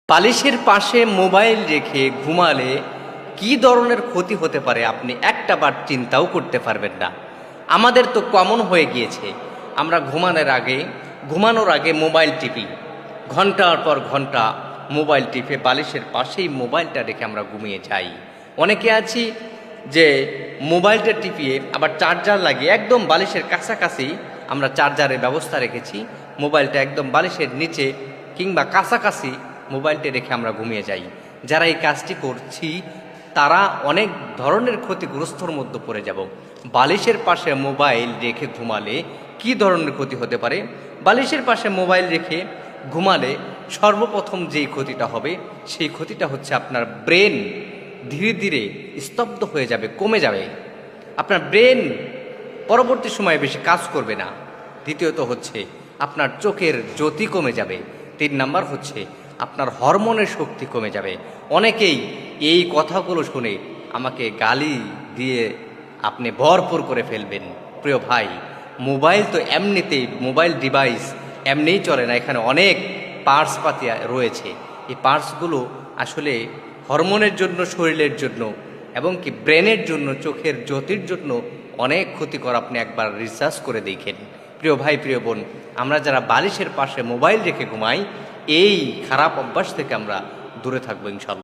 বালিশের পাশে মোবাইল রেখে ঘুমালে কী ধরনের ক্ষতি হতে পারে আপনি একটাবার চিন্তাও করতে পারবেন না। আমাদের তো কমন হয়ে গিয়েছে, আমরা ঘুমানোর আগে মোবাইল টিপি, ঘন্টার পর ঘন্টা মোবাইল টিপে বালিশের পাশেই মোবাইলটা রেখে আমরা ঘুমিয়ে যাই। অনেকে আছি যে মোবাইলটা টিপিয়ে আবার চার্জার লাগিয়ে একদম বালিশের কাছাকাছি আমরা চার্জারের ব্যবস্থা রেখেছি, মোবাইলটা একদম বালিশের নিচে কিংবা কাছাকাছি মোবাইলটা রেখে আমরা ঘুমিয়ে যাই। যারা এই কাজটি করছি তারা অনেক ধরনের ক্ষতিগ্রস্তর মধ্যে পড়ে যাব। বালিশের পাশে মোবাইল রেখে ঘুমালে কি ধরনের ক্ষতি হতে পারে? বালিশের পাশে মোবাইল রেখে ঘুমালে সর্বপ্রথম যেই ক্ষতিটা হবে সেই ক্ষতিটা হচ্ছে আপনার ব্রেন ধীরে ধীরে স্তব্ধ হয়ে যাবে, কমে যাবে। আপনার ব্রেন পরবর্তী সময়ে বেশি কাজ করবে না। দ্বিতীয়ত হচ্ছে আপনার চোখের জ্যোতি কমে যাবে। 3 নাম্বার হচ্ছে আপনার হরমোনের শক্তি কমে যাবে। অনেকেই এই কথাগুলো শুনে আমাকে গালি দিয়ে আপনি ভরপুর করে ফেলবেন। প্রিয় ভাই, মোবাইল তো এমনিতেই, মোবাইল ডিভাইস এমনিই চলে না, এখানে অনেক পার্টসপাতি রয়েছে। এই পার্টসগুলো আসলে হরমোনের জন্য, শরীরের জন্য এবং কি ব্রেনের জন্য, চোখের জ্যোতির জন্য অনেক ক্ষতিকর। আপনি একবার রিসার্চ করে দেখেন। প্রিয় ভাই, প্রিয় বোন, আমরা যারা বালিশের পাশে মোবাইল রেখে ঘুমাই এই খারাপ অভ্যাস থেকে আমরা দূরে থাকবো ইনশাআল্লাহ।